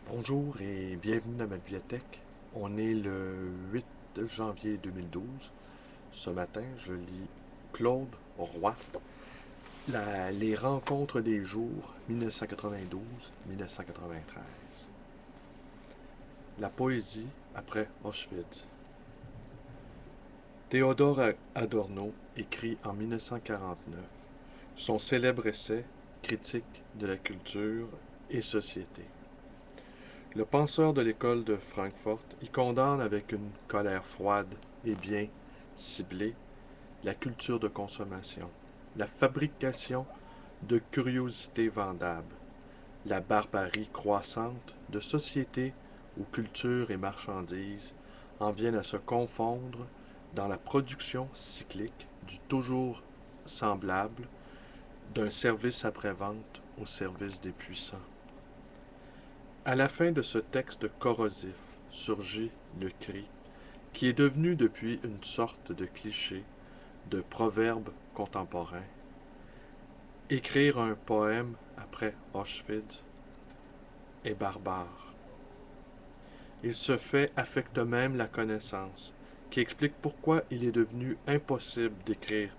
Bonjour et bienvenue dans ma bibliothèque. On est le 8 janvier 2012. Ce matin, je lis Claude Roy, Les rencontres des jours 1992-1993. La poésie après Auschwitz. Théodore Adorno écrit en 1949 son célèbre essai Critique de la culture et société. Le penseur de l'école de Francfort y condamne avec une colère froide et bien ciblée la culture de consommation, la fabrication de curiosités vendables, la barbarie croissante de sociétés où culture et marchandises en viennent à se confondre dans la production cyclique du toujours semblable d'un service après-vente au service des puissants. À la fin de ce texte corrosif surgit le cri, qui est devenu depuis une sorte de cliché, de proverbe contemporain. Écrire un poème après Auschwitz est barbare. Il se fait affecte même la connaissance, qui explique pourquoi il est devenu impossible d'écrire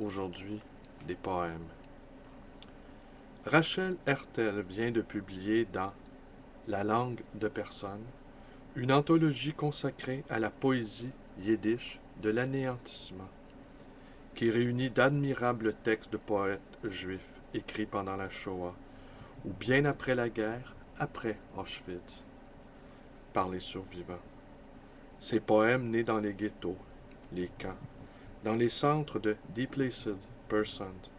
aujourd'hui des poèmes. Rachel Hertel vient de publier dans La langue de personne une anthologie consacrée à la poésie yiddish de l'anéantissement, qui réunit d'admirables textes de poètes juifs écrits pendant la Shoah ou bien après la guerre, après Auschwitz, par les survivants. Ces poèmes nés dans les ghettos, les camps, dans les centres de Displaced Persons,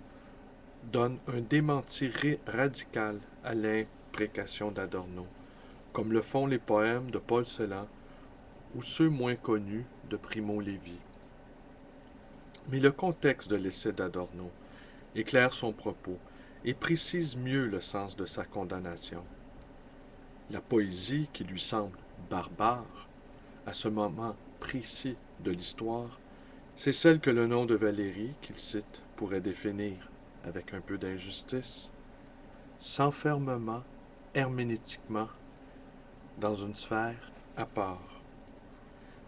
donnent un démenti radical à l'imprécation d'Adorno, comme le font les poèmes de Paul Celan ou ceux moins connus de Primo Levi. Mais le contexte de l'essai d'Adorno éclaire son propos et précise mieux le sens de sa condamnation. La poésie qui lui semble barbare, à ce moment précis de l'histoire, c'est celle que le nom de Valérie, qu'il cite, pourrait définir, avec un peu d'injustice, s'enfermement herménétiquement dans une sphère à part.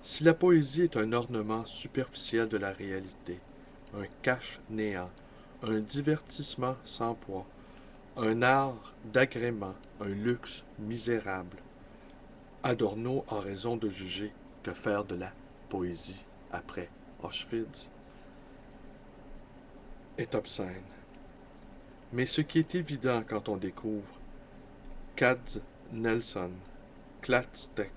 Si la poésie est un ornement superficiel de la réalité, un cache-néant, un divertissement sans poids, un art d'agrément, un luxe misérable, Adorno a raison de juger que faire de la poésie après Auschwitz est obscène. Mais ce qui est évident quand on découvre Katz Nelson, Klatstek,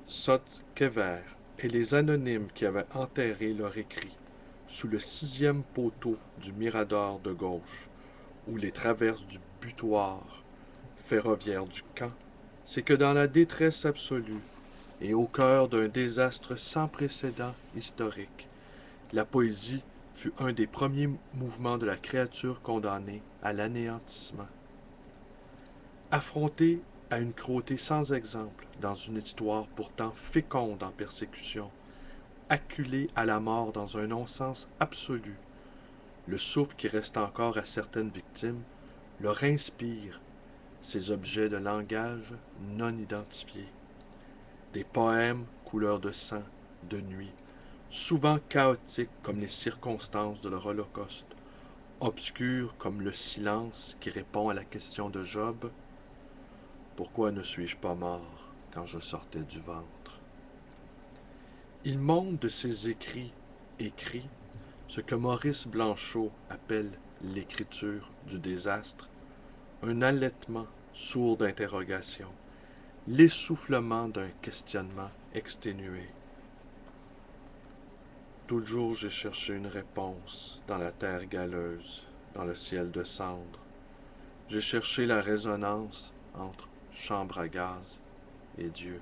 Sot-Kever et les anonymes qui avaient enterré leur écrit sous le 6e poteau du mirador de gauche ou les traverses du butoir ferroviaire du camp, c'est que dans la détresse absolue et au cœur d'un désastre sans précédent historique, la poésie fut un des premiers mouvements de la créature condamnée à l'anéantissement. Affrontée à une cruauté sans exemple dans une histoire pourtant féconde en persécution, acculée à la mort dans un non-sens absolu, le souffle qui reste encore à certaines victimes leur inspire ces objets de langage non identifiés. Des poèmes couleur de sang, de nuit, souvent chaotiques comme les circonstances de leur holocauste, obscurs comme le silence qui répond à la question de Job, pourquoi ne suis-je pas mort quand je sortais du ventre? Il montre de ses écrits, ce que Maurice Blanchot appelle l'écriture du désastre, un allaitement sourd d'interrogation, l'essoufflement d'un questionnement exténué. Toujours j'ai cherché une réponse dans la terre galeuse, dans le ciel de cendre. J'ai cherché la résonance entre chambre à gaz et Dieu.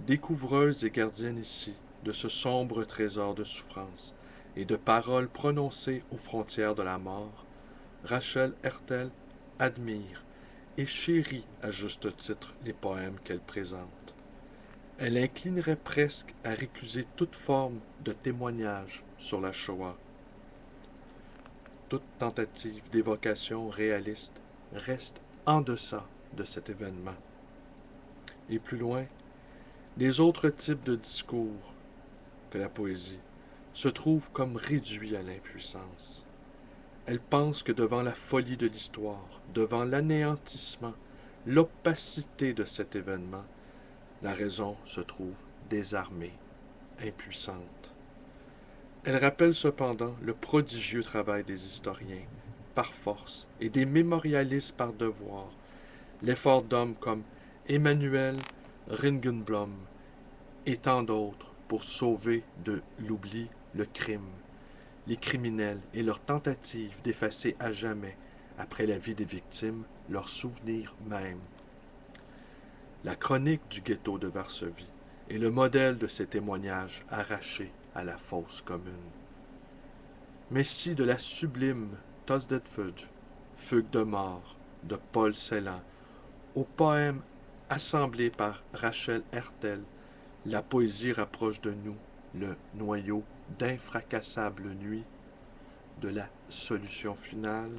Découvreuse et gardienne ici de ce sombre trésor de souffrance et de paroles prononcées aux frontières de la mort, Rachel Hertel admire et chérit à juste titre les poèmes qu'elle présente. Elle inclinerait presque à récuser toute forme de témoignage sur la Shoah. Toute tentative d'évocation réaliste reste en deçà de cet événement. Et plus loin, les autres types de discours que la poésie se trouvent comme réduits à l'impuissance. Elle pense que devant la folie de l'histoire, devant l'anéantissement, l'opacité de cet événement, la raison se trouve désarmée, impuissante. Elle rappelle cependant le prodigieux travail des historiens, par force, et des mémorialistes par devoir, l'effort d'hommes comme Emmanuel Ringenblum et tant d'autres pour sauver de l'oubli le crime, les criminels et leur tentative d'effacer à jamais, après la vie des victimes, leurs souvenirs même. La chronique du ghetto de Varsovie est le modèle de ces témoignages arrachés à la fosse commune. Mais si de la sublime Tosdetfudge, Fugue de mort, de Paul Celan, au poème assemblé par Rachel Hertel, la poésie rapproche de nous le noyau d'infracassables nuits de la solution finale,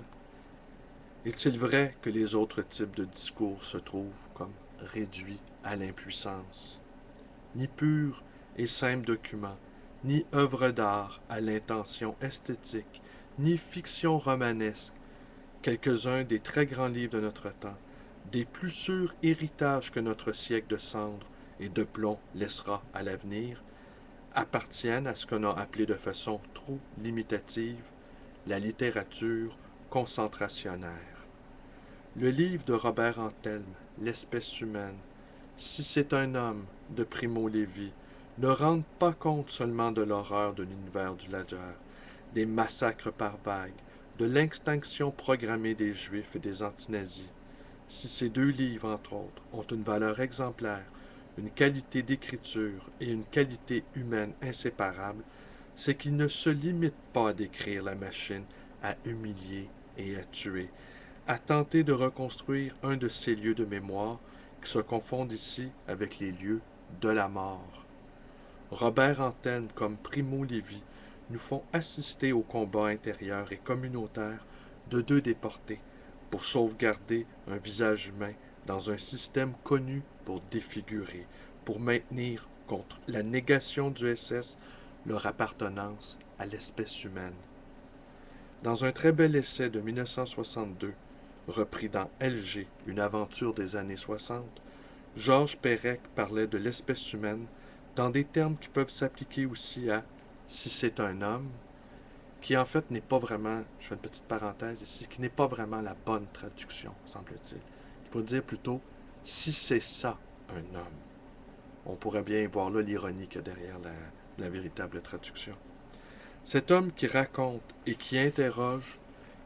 est-il vrai que les autres types de discours se trouvent comme réduits à l'impuissance? Ni pur et simple document, ni œuvre d'art à l'intention esthétique, ni fiction romanesque, quelques-uns des très grands livres de notre temps, des plus sûrs héritages que notre siècle de cendres et de plomb laissera à l'avenir, appartiennent à ce qu'on a appelé de façon trop limitative la littérature concentrationnaire. Le livre de Robert Antelme, L'espèce humaine, Si c'est un homme, de Primo Levi, ne rendent pas compte seulement de l'horreur de l'univers du Ladger, des massacres par vagues, de l'extinction programmée des Juifs et des antinazis. Si ces deux livres, entre autres, ont une valeur exemplaire, une qualité d'écriture et une qualité humaine inséparables, c'est qu'ils ne se limitent pas à décrire la machine à humilier et à tuer, à tenter de reconstruire un de ces lieux de mémoire qui se confondent ici avec les lieux de la mort. Robert Antelme comme Primo Levi nous font assister au combat intérieur et communautaire de deux déportés pour sauvegarder un visage humain dans un système connu pour défigurer, pour maintenir contre la négation du SS leur appartenance à l'espèce humaine. Dans un très bel essai de 1962, repris dans LG, une aventure des années 60, Georges Perec parlait de l'espèce humaine dans des termes qui peuvent s'appliquer aussi à si c'est un homme, qui en fait n'est pas vraiment, je fais une petite parenthèse ici, qui n'est pas vraiment la bonne traduction, semble-t-il. Il faut dire plutôt si c'est ça un homme. On pourrait bien voir là l'ironie qu'il y a derrière la véritable traduction. Cet homme qui raconte et qui interroge,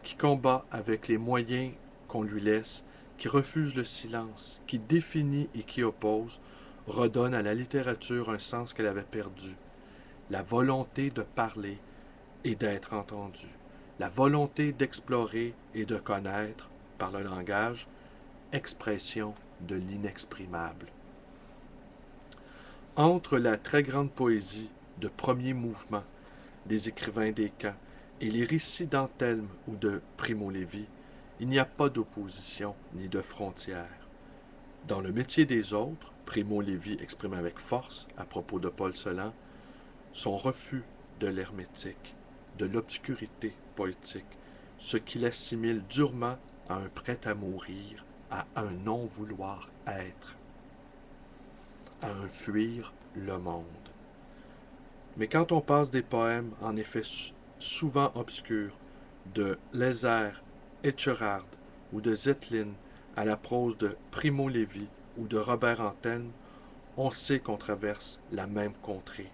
qui combat avec les moyens qu'on lui laisse, qui refuse le silence, qui définit et qui oppose, redonne à la littérature un sens qu'elle avait perdu, la volonté de parler et d'être entendu, la volonté d'explorer et de connaître, par le langage, expression de l'inexprimable. Entre la très grande poésie de premier mouvement des écrivains des camps et les récits d'Antelme ou de Primo Levi, il n'y a pas d'opposition ni de frontière. Dans le métier des autres, Primo Levi exprime avec force, à propos de Paul Celan, son refus de l'hermétique, de l'obscurité poétique, ce qu'il assimile durement à un prêt à mourir, à un non-vouloir être, à un fuir le monde. Mais quand on passe des poèmes, en effet souvent obscurs, de Lézard, Etcherard ou de Zetlin à la prose de Primo Levi ou de Robert Antelme, on sait qu'on traverse la même contrée,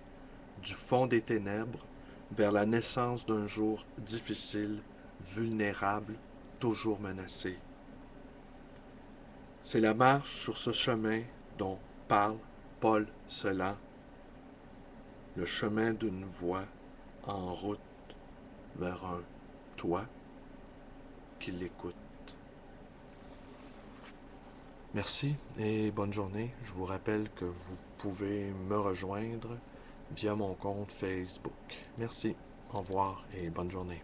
du fond des ténèbres vers la naissance d'un jour difficile, vulnérable, toujours menacé. C'est la marche sur ce chemin dont parle Paul Celan, le chemin d'une voie en route vers un toi qui l'écoute. Merci et bonne journée. Je vous rappelle que vous pouvez me rejoindre via mon compte Facebook. Merci, au revoir et bonne journée.